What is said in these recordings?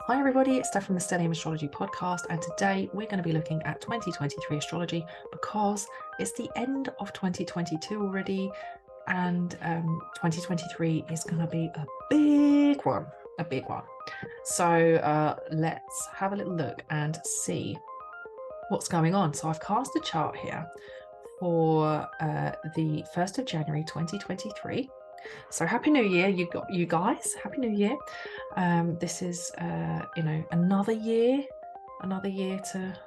Hi everybody, it's Steph from the Stellium Astrology podcast, and today we're going to be looking at 2023 astrology because it's the end of 2022 already, and 2023 is going to be a big one, So let's have a little look and see what's going on. So I've cast a chart here for the 1st of January 2023. So happy new year, you guys, happy new year. This is another year to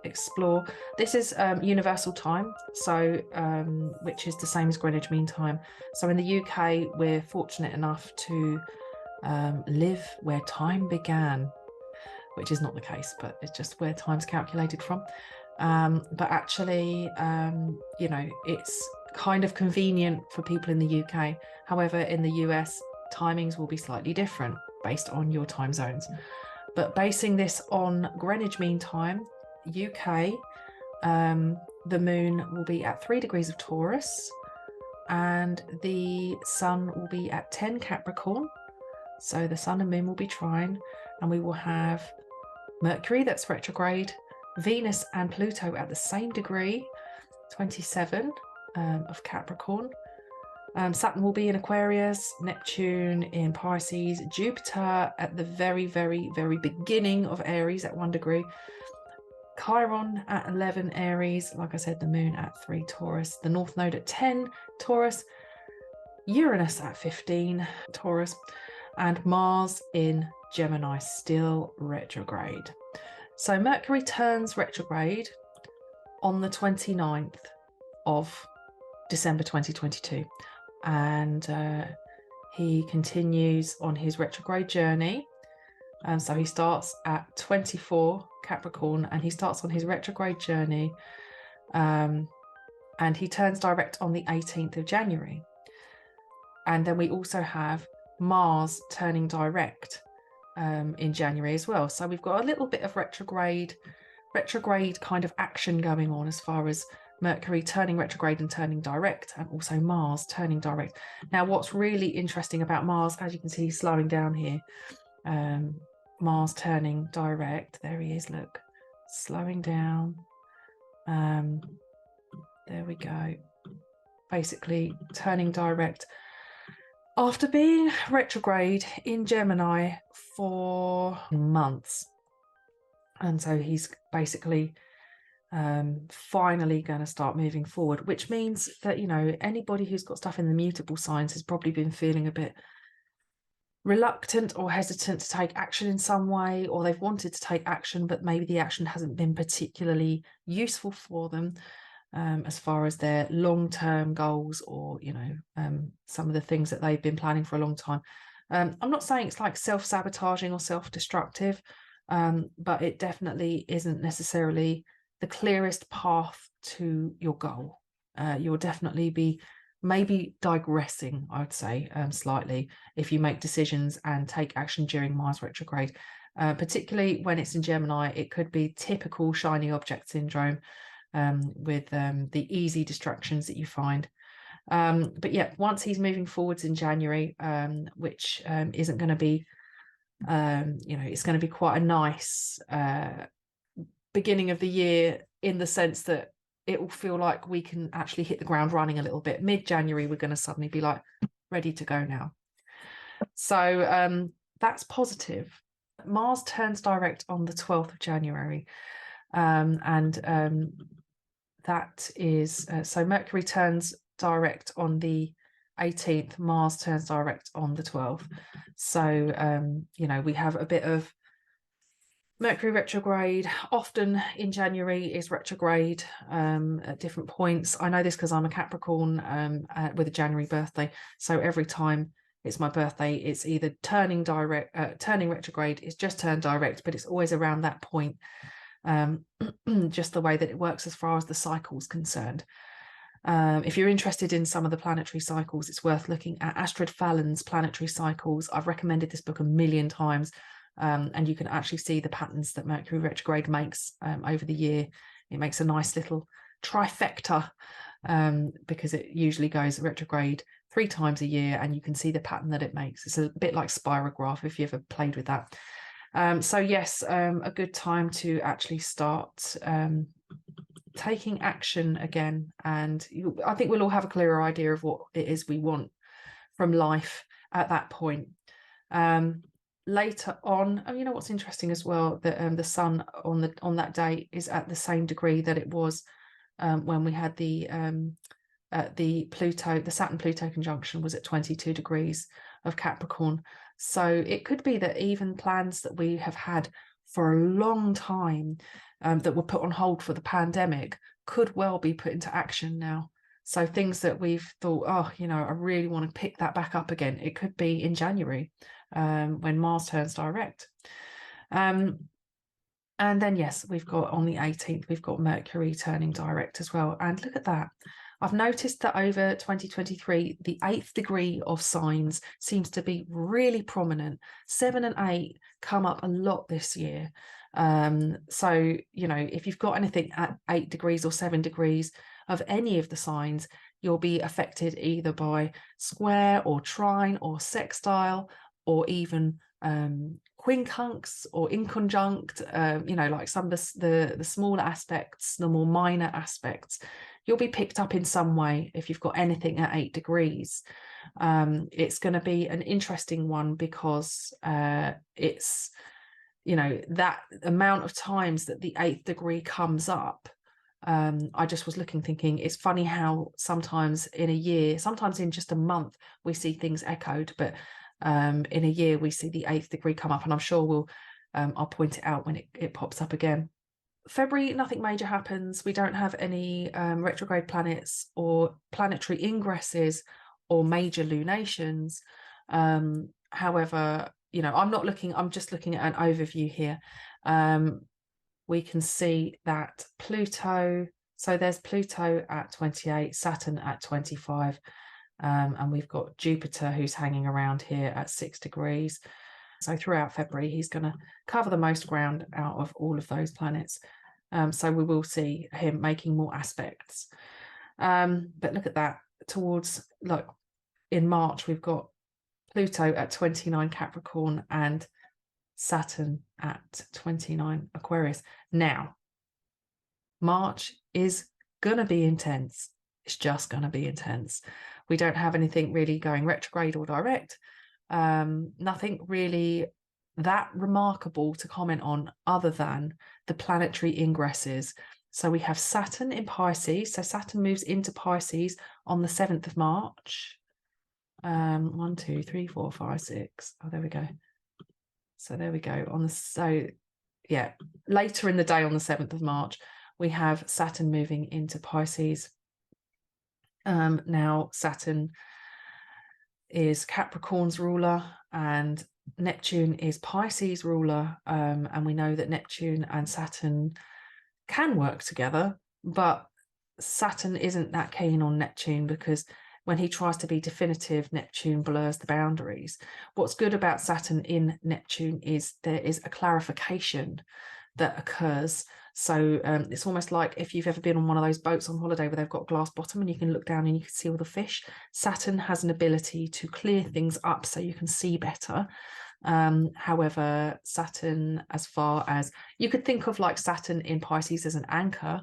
explore. This is universal time, so which is the same as Greenwich Mean Time. So in the UK we're fortunate enough to live where time began, which is not the case, but it's just where time's calculated from. But actually, it's kind of convenient for people in the UK. However, in the US, timings will be slightly different based on your time zones. But basing this on Greenwich Mean Time, UK, the moon will be at 3 degrees of Taurus and the sun will be at 10 Capricorn. So the sun and moon will be trine, and we will have Mercury that's retrograde, Venus and Pluto at the same degree, 27 of Capricorn. Saturn will be in Aquarius, Neptune in Pisces, Jupiter at the very, very, very beginning of Aries at 1 degree, Chiron at 11 Aries, like I said, the moon at 3 Taurus, the North Node at 10 Taurus, Uranus at 15 Taurus, and Mars in Gemini, still retrograde. So Mercury turns retrograde on the 29th of December 2022, and he continues on his retrograde journey. So he starts at 24 Capricorn and he starts on his retrograde journey, and he turns direct on the 18th of January. And then we also have Mars turning direct in January as well. So we've got a little bit of retrograde kind of action going on as far as Mercury turning retrograde and turning direct, and also Mars turning direct. Now, what's really interesting about Mars, as you can see, he's slowing down here. Mars turning direct. There he is, look, slowing down. There we go. Basically turning direct after being retrograde in Gemini for months. And so he's basically finally going to start moving forward, which means that, anybody who's got stuff in the mutable signs has probably been feeling a bit reluctant or hesitant to take action in some way, or they've wanted to take action, but maybe the action hasn't been particularly useful for them. As far as their long-term goals, or some of the things that they've been planning for a long time. I'm not saying it's like self-sabotaging or self-destructive, but it definitely isn't necessarily the clearest path to your goal. You'll definitely be maybe digressing, I would say, slightly, if you make decisions and take action during Mars retrograde, particularly when it's in Gemini. It could be typical shiny object syndrome, with the easy distractions that you find. But yeah, once he's moving forwards in January, which isn't going to be, it's going to be quite a nice beginning of the year, in the sense that it will feel like we can actually hit the ground running a little bit. Mid-January, we're going to suddenly be like ready to go now. So that's positive. Mars turns direct on the 12th of January. That is, so Mercury turns direct on the 18th, Mars turns direct on the 12th. So, we have a bit of Mercury retrograde. Often in January is retrograde at different points. I know this because I'm a Capricorn with a January birthday. So every time it's my birthday, it's either turning retrograde, it's just turned direct, but it's always around that point. Just the way that it works as far as the cycle's concerned. If you're interested in some of the planetary cycles, it's worth looking at Astrid Fallon's Planetary Cycles. I've recommended this book a million times, and you can actually see the patterns that Mercury retrograde makes over the year. It makes a nice little trifecta, because it usually goes retrograde 3 times a year, and you can see the pattern that it makes. It's a bit like spirograph, if you ever played with that. So yes, a good time to actually start taking action again. And I think we'll all have a clearer idea of what it is we want from life at that point. Later on, you know what's interesting as well, that the sun on that day is at the same degree that it was when we had the Saturn Pluto conjunction was at 22 degrees of Capricorn. So it could be that even plans that we have had for a long time that were put on hold for the pandemic could well be put into action now. So things that we've thought, oh, you know, I really want to pick that back up again. It could be in January when Mars turns direct. And then, yes, we've got on the 18th, we've got Mercury turning direct as well. And look at that. I've noticed that over 2023, the 8th degree of signs seems to be really prominent. 7 and 8 come up a lot this year. So, you know, if you've got anything at 8 degrees or 7 degrees of any of the signs, you'll be affected either by square or trine or sextile or even quincunx or inconjunct, you know, like some of the smaller aspects, the more minor aspects. You'll be picked up in some way if you've got anything at 8 degrees. It's going to be an interesting one because it's, you know, that amount of times that the 8th degree comes up. I just was looking, thinking, it's funny how sometimes in a year, sometimes in just a month, we see things echoed, but in a year we see the 8th degree come up, and I'm sure I'll point it out when it pops up again. February, nothing major happens. We don't have any retrograde planets or planetary ingresses or major lunations. However, you know, I'm just looking at an overview here. We can see that Pluto, so there's Pluto at 28, Saturn at 25, and we've got Jupiter who's hanging around here at 6 degrees. So throughout February, he's going to cover the most ground out of all of those planets. So we will see him making more aspects. But look at that. Towards, like, in March, we've got Pluto at 29 Capricorn and Saturn at 29 Aquarius. Now, March is going to be intense. It's just going to be intense. We don't have anything really going retrograde or direct. Nothing really that remarkable to comment on other than the planetary ingresses. So we have Saturn in Pisces. So Saturn moves into Pisces on the 7th of March. 1, 2, 3, 4, 5, 6. Oh, there we go. So there we go. So yeah, later in the day on the 7th of March, we have Saturn moving into Pisces. Now Saturn is Capricorn's ruler and Neptune is Pisces ruler. And we know that Neptune and Saturn can work together, but Saturn isn't that keen on Neptune because when he tries to be definitive, Neptune blurs the boundaries. What's good about Saturn in Neptune is there is a clarification that occurs. So it's almost like if you've ever been on one of those boats on holiday where they've got glass bottom and you can look down and you can see all the fish. Saturn has an ability to clear things up so you can see better. However, Saturn, as far as you could think of like Saturn in Pisces as an anchor,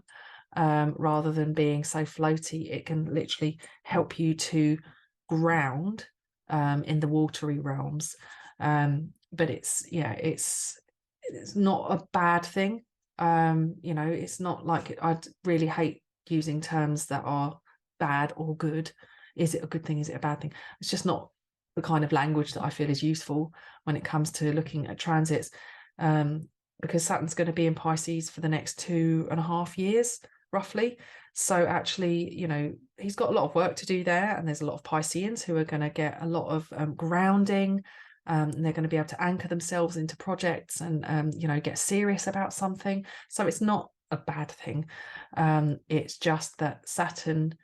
rather than being so floaty, it can literally help you to ground in the watery realms. But it's not a bad thing. You know, it's not like I'd really hate using terms that are bad or good. Is it a good thing? Is it a bad thing? It's just not the kind of language that I feel is useful when it comes to looking at transits, because Saturn's going to be in Pisces for the next 2.5 years, roughly. So actually, you know, he's got a lot of work to do there, and there's a lot of Pisceans who are going to get a lot of grounding. And they're going to be able to anchor themselves into projects and, you know, get serious about something. So it's not a bad thing. It's just that Saturn,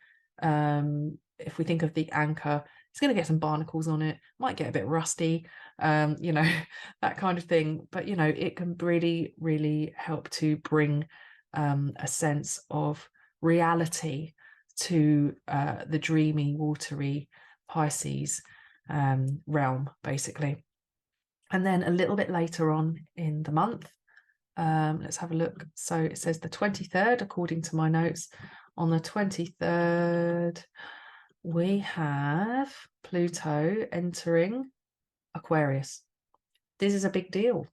if we think of the anchor, it's going to get some barnacles on it, might get a bit rusty, you know, that kind of thing. But, you know, it can really, really help to bring a sense of reality to the dreamy, watery Pisces realm, basically. And then a little bit later on in the month, let's have a look. So it says the 23rd, according to my notes. On the 23rd, we have Pluto entering Aquarius. This is a big deal.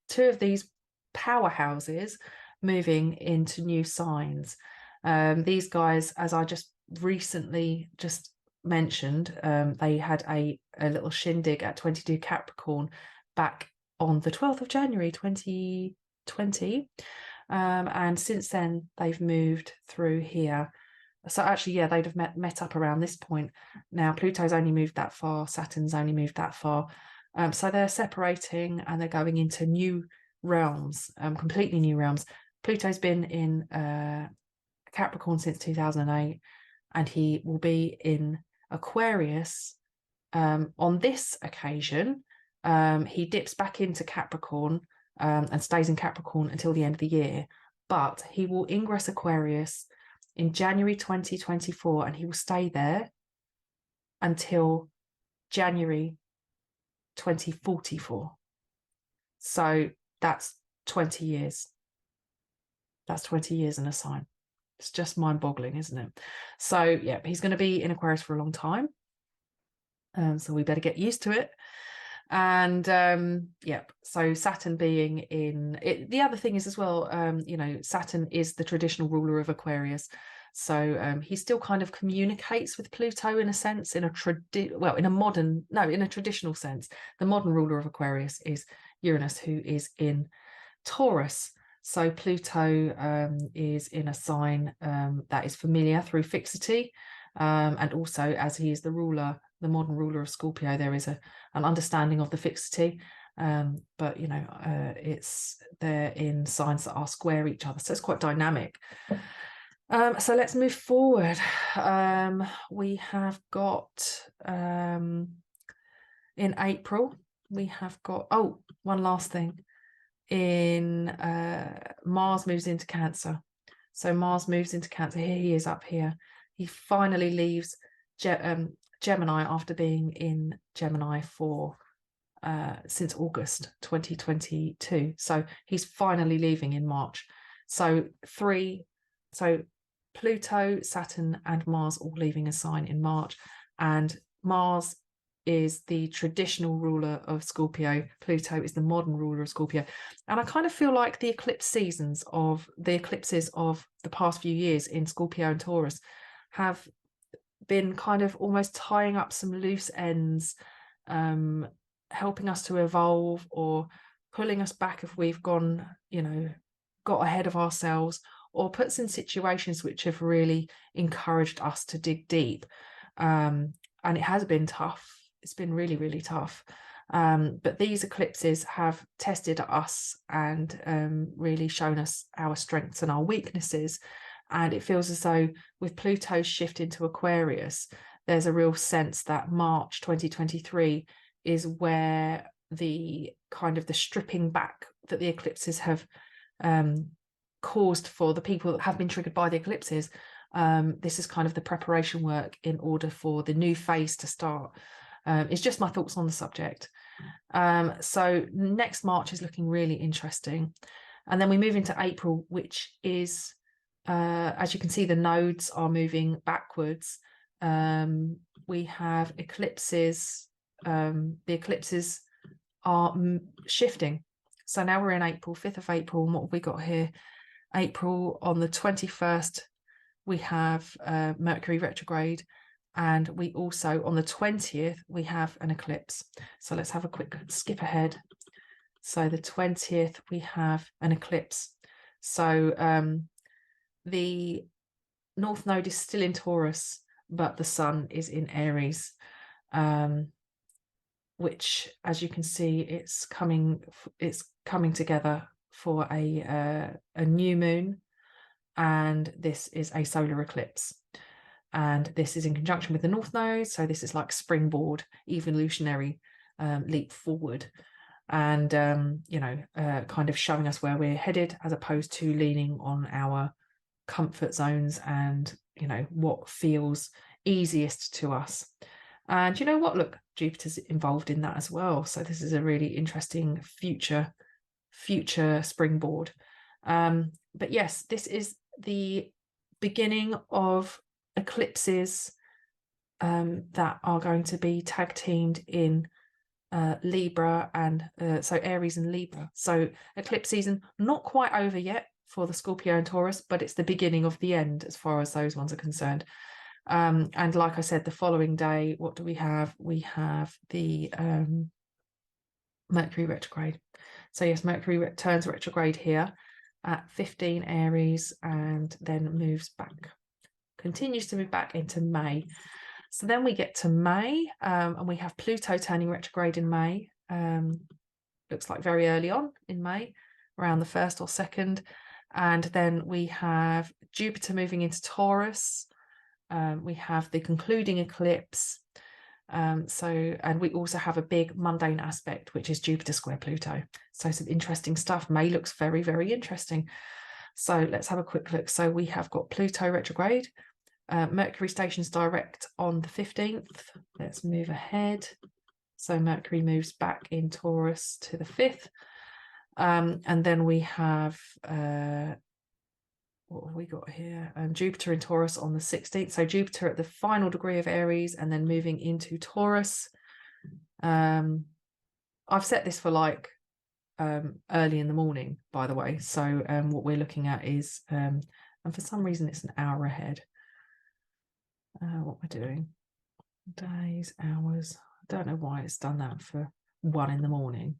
Two of these powerhouses moving into new signs. These guys, as I just recently just mentioned, they had a little shindig at 22 Capricorn back on the 12th of January 2020. And since then, they've moved through here. So actually, yeah, they'd have met up around this point. Now, Pluto's only moved that far. Saturn's only moved that far. So they're separating and they're going into new realms, completely new realms. Pluto's been in Capricorn since 2008, and he will be in Aquarius on this occasion. He dips back into Capricorn and stays in Capricorn until the end of the year, but he will ingress Aquarius in January 2024, and he will stay there until January 2044. So that's 20 years. That's 20 years in a sign. It's just mind-boggling, isn't it? So yeah, he's going to be in Aquarius for a long time. So we better get used to it. And yep, so Saturn being in it, the other thing is as well, you know, Saturn is the traditional ruler of Aquarius. So he still kind of communicates with Pluto in a sense, in a traditional sense. The modern ruler of Aquarius is Uranus, who is in Taurus. So Pluto is in a sign that is familiar through fixity. And also, as he is the ruler, the modern ruler of Scorpio, there is an understanding of the fixity. But, you know, they're in signs that are square each other. So it's quite dynamic. So let's move forward. We have got in April, we have got, oh, one last thing. In Mars moves into Cancer. So Mars moves into Cancer. Here he is up here. He finally leaves Gemini after being in Gemini for since August 2022. So he's finally leaving in March. So Pluto, Saturn, and Mars all leaving a sign in March. And Mars is the traditional ruler of Scorpio. Pluto is the modern ruler of Scorpio. And I kind of feel like the eclipses of the past few years in Scorpio and Taurus have been kind of almost tying up some loose ends, helping us to evolve or pulling us back if we've gone, you know, got ahead of ourselves, or puts in situations which have really encouraged us to dig deep. And it has been tough. It's been really, really tough. But these eclipses have tested us and really shown us our strengths and our weaknesses. And it feels as though with Pluto's shift into Aquarius, there's a real sense that March 2023 is where the kind of the stripping back that the eclipses have caused for the people that have been triggered by the eclipses. This is kind of the preparation work in order for the new phase to start. It's just my thoughts on the subject. So next March is looking really interesting. And then we move into April, which is, as you can see, the nodes are moving backwards. We have eclipses. The eclipses are shifting. So now we're in April, 5th of April. And what have we got here? April on the 21st, we have Mercury retrograde. And we also, on the 20th, we have an eclipse. So let's have a quick skip ahead. So the 20th, we have an eclipse. So the North Node is still in Taurus, but the Sun is in Aries, which, as you can see, it's coming together for a new moon, and this is a solar eclipse. And this is in conjunction with the North Node, so this is like springboard, evolutionary leap forward, and kind of showing us where we're headed, as opposed to leaning on our comfort zones and, you know, what feels easiest to us. And you know what? Look, Jupiter's involved in that as well. So this is a really interesting future springboard. But yes, this is the beginning of eclipses that are going to be tag teamed in Libra and so Aries and Libra. So eclipse season not quite over yet for the Scorpio and Taurus, but it's the beginning of the end as far as those ones are concerned. And like I said, the following day, what do we have? We have the Mercury retrograde. So yes, Mercury turns retrograde here at 15 Aries and then moves back, continues to move back into May. So then we get to May and we have Pluto turning retrograde in May. Looks like very early on in May, around the 1st or 2nd. And then we have Jupiter moving into Taurus. We have the concluding eclipse. And we also have a big mundane aspect, which is Jupiter square Pluto. So some interesting stuff. May looks very, very interesting. So let's have a quick look. So we have got Pluto retrograde. Mercury stations direct on the 15th. Let's move ahead. So Mercury moves back in Taurus to the 5th. And then we have, what have we got here? Jupiter in Taurus on the 16th. So Jupiter at the final degree of Aries and then moving into Taurus. I've set this for like early in the morning, by the way. So what we're looking at is, and for some reason it's an hour ahead. What we're doing, days, hours. I don't know why it's done that for 1 in the morning.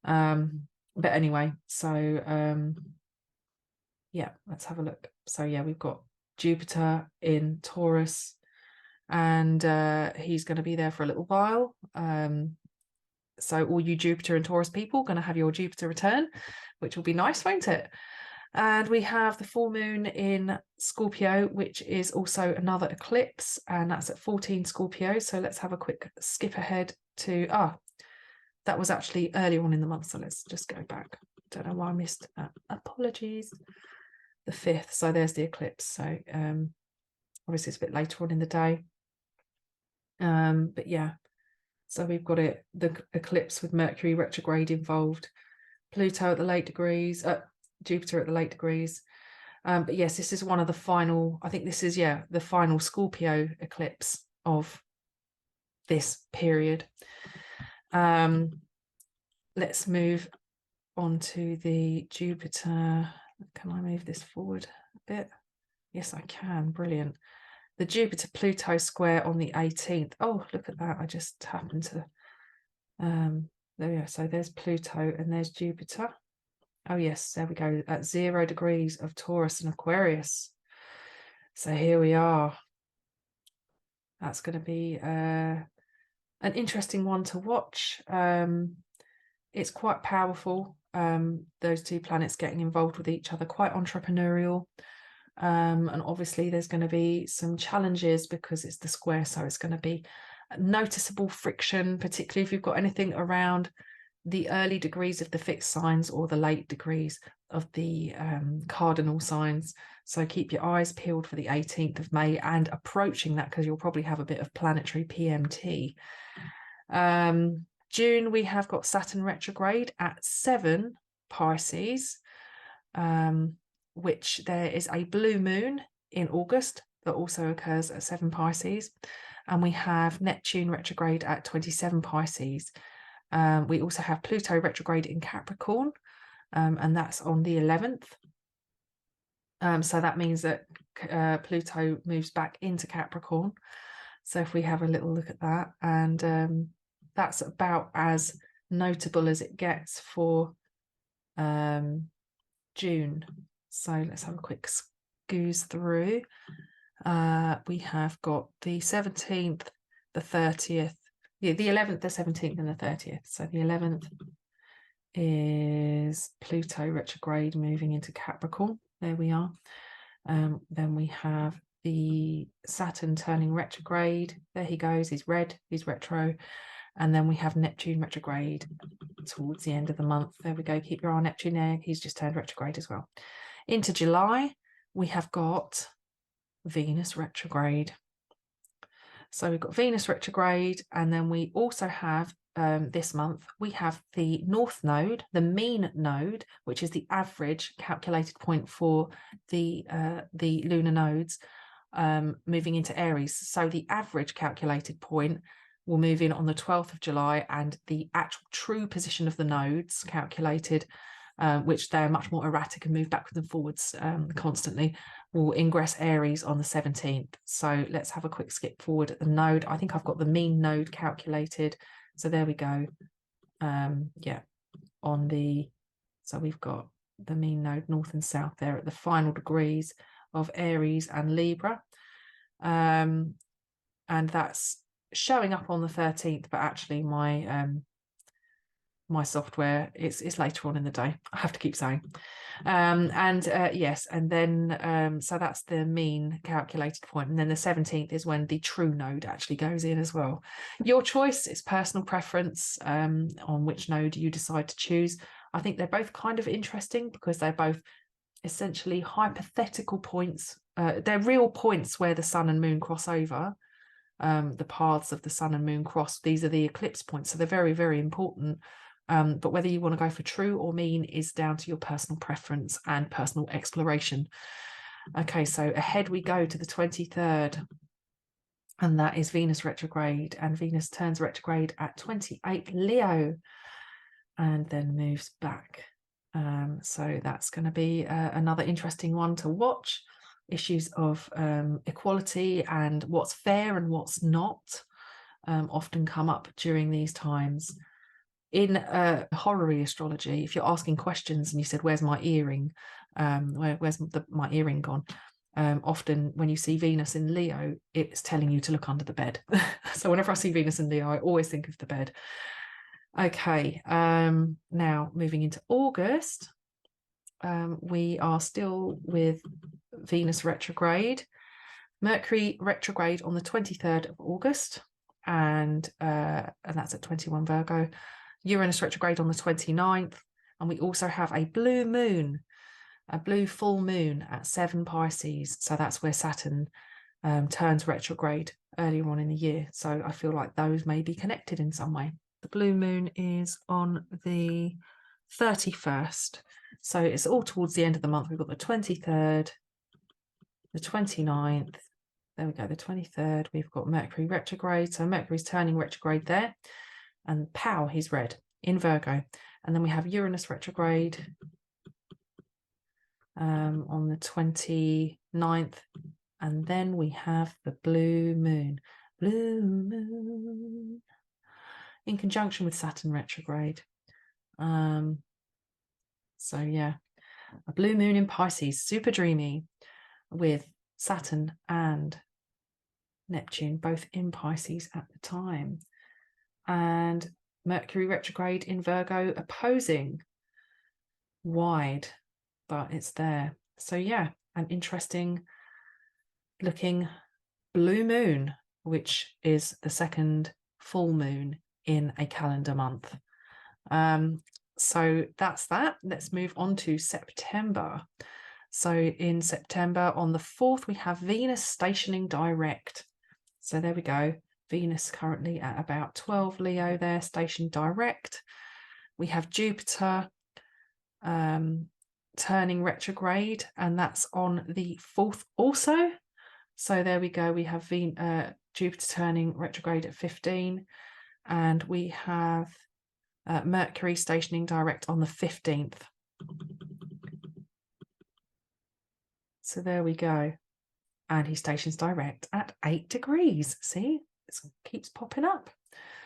But anyway, so yeah, let's have a look. So yeah, we've got Jupiter in Taurus and he's going to be there for a little while. So all you Jupiter and Taurus people are going to have your Jupiter return, which will be nice, won't it? And we have the full moon in Scorpio, which is also another eclipse, and that's at 14 Scorpio. So let's have a quick skip ahead to, that was actually earlier on in the month. So let's just go back. Don't know why I missed that. Apologies. The 5th. So there's the eclipse. So obviously it's a bit later on in the day. But yeah, so we've got it, the eclipse with Mercury retrograde involved, Pluto at the late degrees, Jupiter at the late degrees. But yes, this is one of the final, I think this is, yeah, the final Scorpio eclipse of this period. Let's move on to the Jupiter. Can I move this forward a bit? Yes, I can. Brilliant. The Jupiter-Pluto square on the 18th. Oh, look at that. I just happened to, there we go. So there's Pluto and there's Jupiter. Oh yes, there we go, at 0 degrees of Taurus and Aquarius. So here we are. That's going to be an interesting one to watch. It's quite powerful, those two planets getting involved with each other, quite entrepreneurial. And obviously there's going to be some challenges because it's the square, so it's going to be noticeable friction, particularly if you've got anything around the early degrees of the fixed signs or the late degrees of the cardinal signs. So keep your eyes peeled for the 18th of May and approaching that, because you'll probably have a bit of planetary PMT. June, we have got Saturn retrograde at 7 Pisces, which there is a blue moon in August that also occurs at 7 Pisces. And we have Neptune retrograde at 27 Pisces. We also have Pluto retrograde in Capricorn, and that's on the 11th. So that means that Pluto moves back into Capricorn. So if we have a little look at that, and that's about as notable as it gets for June. So let's have a quick scoot through. We have got the 17th, the 30th, the 11th, the 17th, and the 30th. So the 11th is Pluto retrograde moving into Capricorn. There we are. Then we have the Saturn turning retrograde. There he goes. He's red. He's retro. And then we have Neptune retrograde towards the end of the month. There we go. Keep your eye on Neptune there. He's just turned retrograde as well. Into July, we have got Venus retrograde. So we've got Venus retrograde, and then we also have this month, we have the North Node, the mean node, which is the average calculated point for the lunar nodes, moving into Aries. So the average calculated point will move in on the 12th of July, and the actual true position of the nodes calculated, which they're much more erratic and move backwards and forwards constantly, will ingress Aries on the 17th. So let's have a quick skip forward at the node. I think I've got the mean node calculated. So there we go. Yeah, on the, so we've got the mean node north and south there at the final degrees of Aries and Libra. And that's showing up on the 13th, but actually my my software, it's later on in the day, I have to keep saying. Yes, and then so that's the mean calculated point, and then the 17th is when the true node actually goes in as well. Your choice, it's personal preference on which node you decide to choose. I think they're both kind of interesting because they're both essentially hypothetical points. They're real points where the sun and moon cross over. The paths of the sun and moon cross. These are the eclipse points, so they're very, very important. But whether you want to go for true or mean is down to your personal preference and personal exploration. Okay, so ahead we go to the 23rd, and that is Venus retrograde, and Venus turns retrograde at 28 Leo and then moves back. So that's going to be another interesting one to watch. Issues of equality and what's fair and what's not often come up during these times. In horary astrology, if you're asking questions and you said, where's my earring? Where's my earring gone? Often when you see Venus in Leo, it's telling you to look under the bed. So whenever I see Venus in Leo, I always think of the bed. Okay, now moving into August, we are still with Venus retrograde. Mercury retrograde on the 23rd of August, and that's at 21 Virgo. Uranus retrograde on the 29th, and we also have a blue moon, a blue full moon at 7 Pisces. So that's where Saturn turns retrograde earlier on in the year. So I feel like those may be connected in some way. The blue moon is on the 31st. So it's all towards the end of the month. We've got the 23rd, the 29th. There we go, the 23rd. We've got Mercury retrograde. So Mercury's turning retrograde there. And pow, he's red in Virgo. And then we have Uranus retrograde on the 29th. And then we have the blue moon in conjunction with Saturn retrograde. So yeah, a blue moon in Pisces, super dreamy, with Saturn and Neptune both in Pisces at the time. And Mercury retrograde in Virgo opposing, wide, but it's there. So yeah, an interesting looking blue moon, which is the second full moon in a calendar month. So that's that. Let's move on to September. So in September on the 4th, we have Venus stationing direct. So there we go. Venus currently at about 12 Leo there, stationed direct. We have Jupiter turning retrograde, and that's on the 4th also. So there we go. We have Jupiter turning retrograde at 15, and we have Mercury stationing direct on the 15th. So there we go. And he stations direct at 8 degrees. See? It keeps popping up.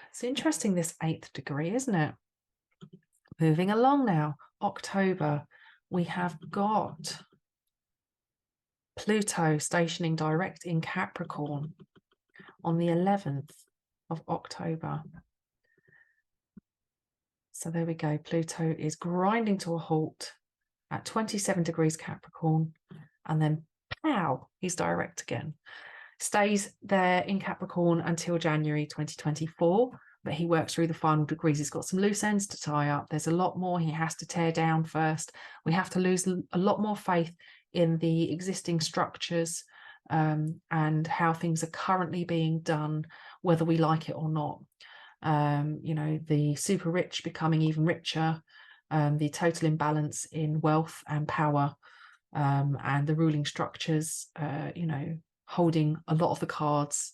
It's interesting, this 8th degree, isn't it? Moving along now, October, we have got Pluto stationing direct in Capricorn on the 11th of October. So there we go. Pluto is grinding to a halt at 27 degrees Capricorn, and then pow, he's direct again. Stays there in Capricorn until January 2024, but he works through the final degrees. He's got some loose ends to tie up. There's a lot more he has to tear down first. We have to lose a lot more faith in the existing structures and how things are currently being done, whether we like it or not. You know, the super rich becoming even richer, the total imbalance in wealth and power, and the ruling structures, you know, holding a lot of the cards,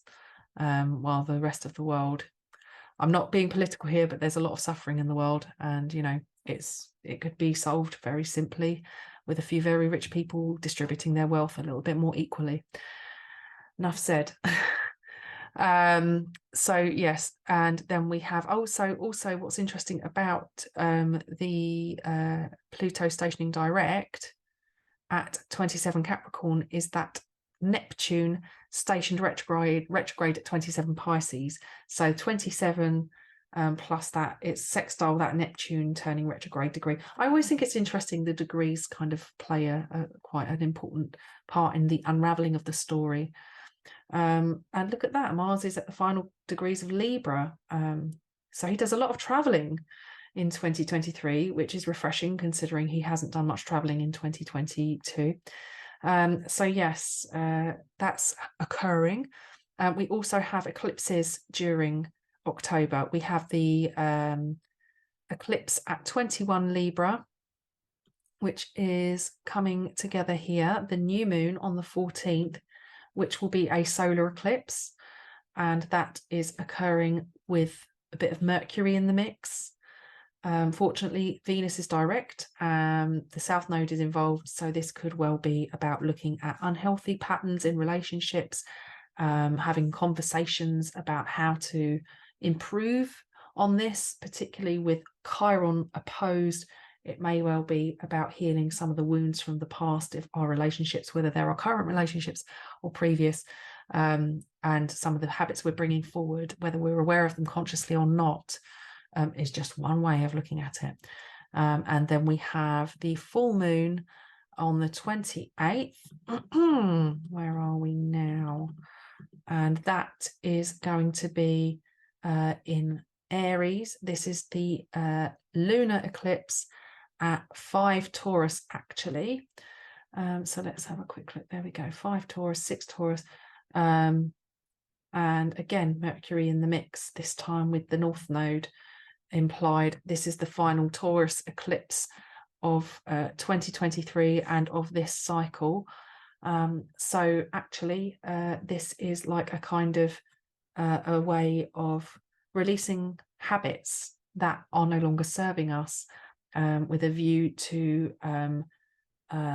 while the rest of the world, I'm not being political here, but there's a lot of suffering in the world, and you know, it could be solved very simply with a few very rich people distributing their wealth a little bit more equally. Enough said. So yes, and then we have also what's interesting about the Pluto stationing direct at 27 Capricorn is that Neptune stationed retrograde at 27 Pisces. So 27 plus that, it's sextile that Neptune turning retrograde degree. I always think it's interesting the degrees kind of play a quite an important part in the unraveling of the story. And look at that, Mars is at the final degrees of Libra. So he does a lot of traveling in 2023, which is refreshing considering he hasn't done much traveling in 2022. So yes, that's occurring. We also have eclipses during October. We have the eclipse at 21 Libra, which is coming together here, the new moon on the 14th, which will be a solar eclipse, and that is occurring with a bit of Mercury in the mix. Fortunately, Venus is direct, the South Node is involved, so this could well be about looking at unhealthy patterns in relationships, having conversations about how to improve on this, particularly with Chiron opposed. It may well be about healing some of the wounds from the past of our relationships, whether they're our current relationships or previous, and some of the habits we're bringing forward, whether we're aware of them consciously or not, is just one way of looking at it. And then we have the full moon on the 28th. Where are we now? And that is going to be in Aries. This is the lunar eclipse at 5 Taurus, actually. So let's have a quick look. There we go. 5 Taurus, 6 Taurus. And again, Mercury in the mix, this time with the North Node implied. This is the final Taurus eclipse of 2023 and of this cycle. So actually, this is like a kind of a way of releasing habits that are no longer serving us, with a view to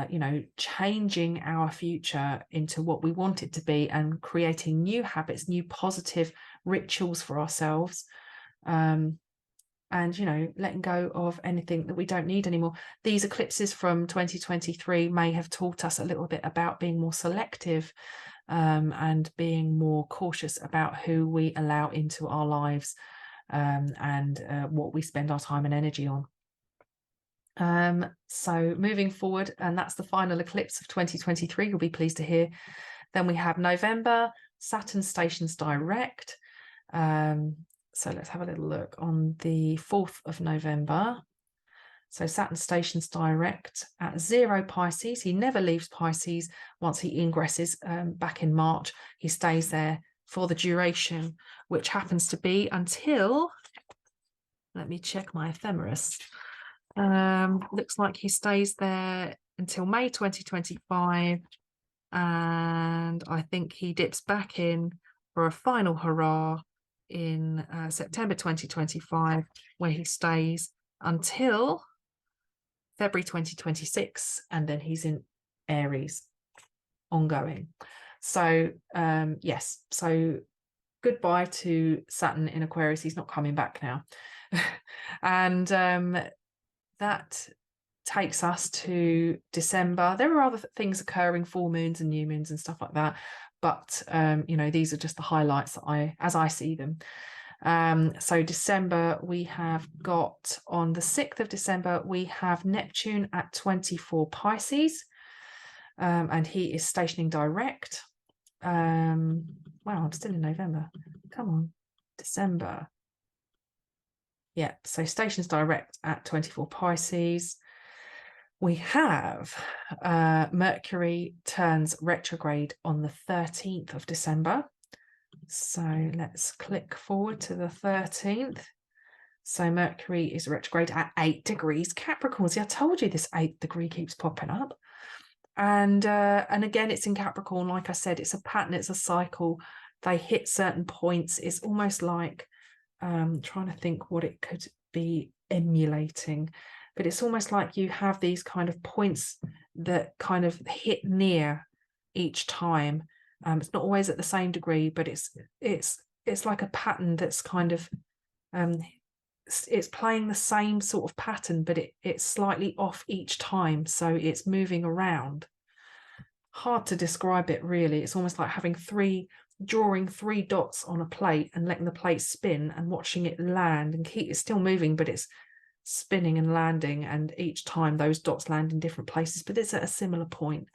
you know, changing our future into what we want it to be and creating new habits, new positive rituals for ourselves, and you know, letting go of anything that we don't need anymore. These eclipses from 2023 may have taught us a little bit about being more selective, and being more cautious about who we allow into our lives, and what we spend our time and energy on. So moving forward, and that's the final eclipse of 2023, you'll be pleased to hear. Then we have November, Saturn stations direct. So let's have a little look on the 4th of November. So Saturn stations direct at 0 Pisces. He never leaves Pisces once he ingresses back in March. He stays there for the duration, which happens to be until, let me check my ephemeris. Looks like he stays there until May 2025. And I think he dips back in for a final hurrah in September 2025, where he stays until February 2026, and then he's in Aries ongoing. So yes, so goodbye to Saturn in Aquarius. He's not coming back now. And that takes us to December. There are other things occurring, full moons and new moons and stuff like that, but you know, these are just the highlights that as I see them. So December, we have got on the 6th of December, we have Neptune at 24 Pisces, and he is stationing direct. Wow, I'm still in November. Come on, December. Yeah, so stations direct at 24 Pisces. We have Mercury turns retrograde on the 13th of December. So let's click forward to the 13th. So Mercury is retrograde at 8 degrees Capricorn. See, I told you this 8th degree keeps popping up. And again, it's in Capricorn. Like I said, it's a pattern, it's a cycle. They hit certain points. It's almost like trying to think what it could be emulating. But it's almost like you have these kind of points that kind of hit near each time. It's not always at the same degree, but it's like a pattern that's kind of it's playing the same sort of pattern, but it's slightly off each time, so it's moving around. Hard to describe it really. It's almost like drawing three dots on a plate and letting the plate spin and watching it land and it's still moving, but it's spinning and landing, and each time those dots land in different places, but it's at a similar point.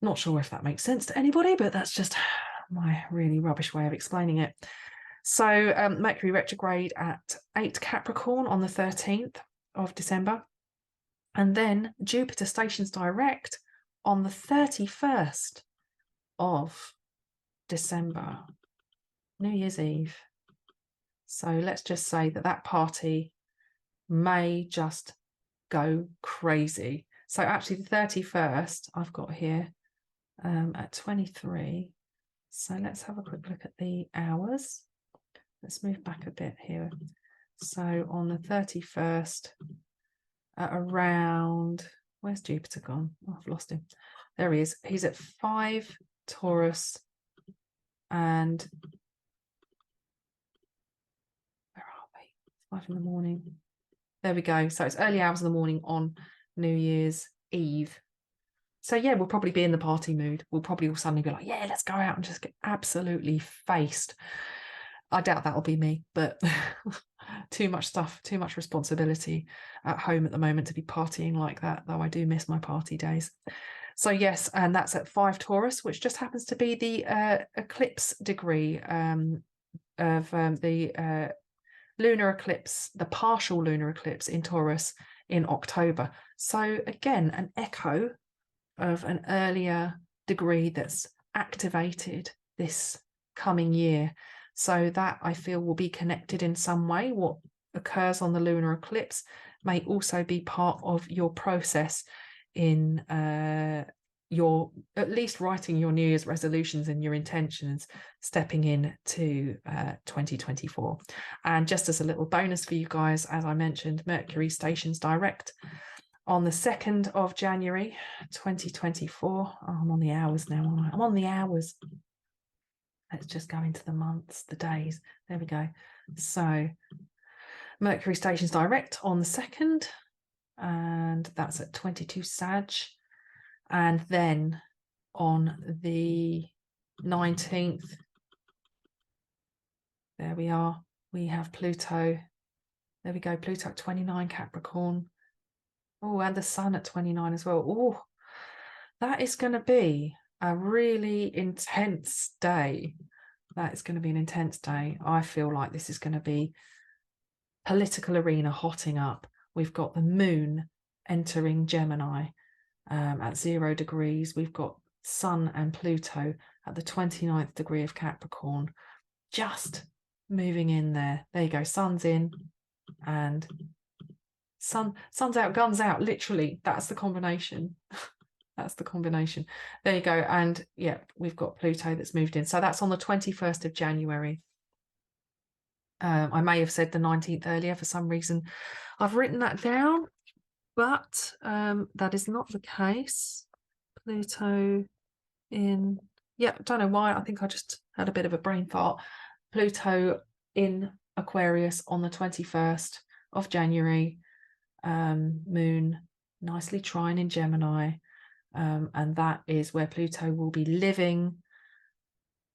Not sure if that makes sense to anybody, but that's just my really rubbish way of explaining it. So Mercury retrograde at 8 Capricorn on the 13th of December. And then Jupiter stations direct on the 31st of December, New Year's Eve. So let's just say that party may just go crazy. So actually the 31st I've got here at 23. So let's have a quick look at the hours. Let's move back a bit here. So on the 31st at around, where's Jupiter gone? Oh, I've lost him. There he is. He's at 5 Taurus and where are we? 5 in the morning. There we go. So it's early hours of the morning on New Year's Eve. So yeah, we'll probably be in the party mood. We'll probably all suddenly be like, yeah, let's go out and just get absolutely faced. I doubt that'll be me, but too much stuff, too much responsibility at home at the moment to be partying like that, though I do miss my party days. So yes, and that's at 5 Taurus, which just happens to be the eclipse degree of the lunar eclipse, the partial lunar eclipse in Taurus in October. So again, an echo of an earlier degree that's activated this coming year. So that I feel will be connected in some way. What occurs on the lunar eclipse may also be part of your process in your at least writing your New Year's resolutions and your intentions stepping in to 2024. And just as a little bonus for you guys, as I mentioned, Mercury stations direct on the 2nd of January 2024. Oh, I'm on the hours now, aren't I? I'm on the hours. Let's just go into the months, the days. There we go. So Mercury stations direct on the 2nd, and that's at 22 Sag. And then on the 19th, there we are, we have Pluto. There we go, Pluto at 29 Capricorn. Oh, and the Sun at 29 as well. Oh, that is going to be a really intense day. That is going to be an intense day. I feel like this is going to be political arena hotting up. We've got the moon entering Gemini at 0 degrees. We've got Sun and Pluto at the 29th degree of Capricorn, just moving in there. There you go, Sun's in and sun's out, guns out, literally. That's the combination. That's the combination. There you go. And yeah, we've got Pluto that's moved in. So that's on the 21st of January. I may have said the 19th earlier for some reason. I've written that down, but that is not the case. Pluto in, yeah, don't know why. I think I just had a bit of a brain fart. Pluto in Aquarius on the 21st of January. Moon nicely trine in Gemini. And that is where Pluto will be living.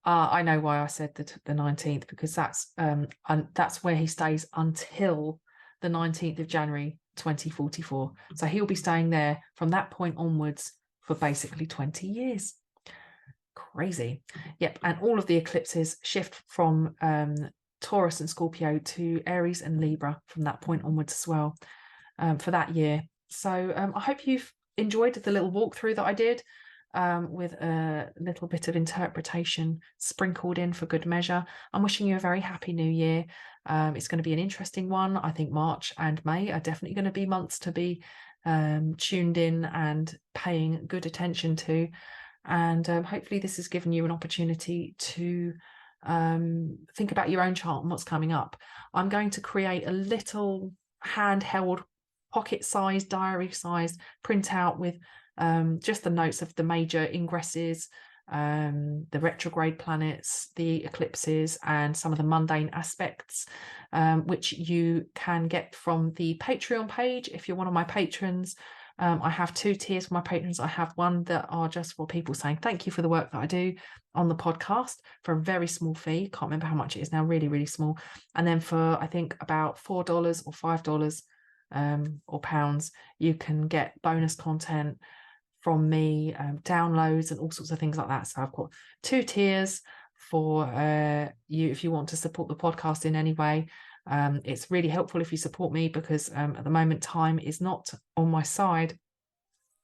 I know why I said the 19th, because that's where he stays until the 19th of January 2044. So he'll be staying there from that point onwards for basically 20 years. Crazy. Yep. And all of the eclipses shift from Taurus and Scorpio to Aries and Libra from that point onwards as well for that year. So I hope you've enjoyed the little walkthrough that I did, with a little bit of interpretation sprinkled in for good measure. I'm wishing you a very happy new year. It's going to be an interesting one. I think March and May are definitely going to be months to be tuned in and paying good attention to. And hopefully this has given you an opportunity to think about your own chart and what's coming up. I'm going to create a little handheld, pocket-sized, diary-sized printout with just the notes of the major ingresses, the retrograde planets, the eclipses, and some of the mundane aspects, which you can get from the Patreon page if you're one of my patrons. I have 2 tiers for my patrons. I have one that are just for people saying thank you for the work that I do on the podcast for a very small fee. Can't remember how much it is now, really, really small. And then for, I think, about $4 or $5 or pounds, you can get bonus content from me, downloads and all sorts of things like that. So I've got 2 tiers for you if you want to support the podcast in any way. It's really helpful if you support me because at the moment time is not on my side,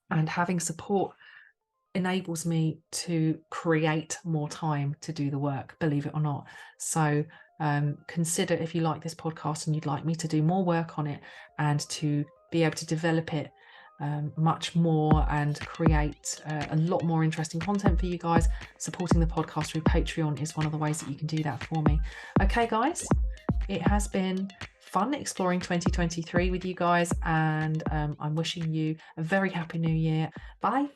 and having support enables me to create more time to do the work, believe it or not. So consider, if you like this podcast and you'd like me to do more work on it and to be able to develop it much more and create a lot more interesting content for you guys, supporting the podcast through Patreon is one of the ways that you can do that for me. Okay, guys, it has been fun exploring 2023 with you guys, and I'm wishing you a very happy new year. Bye.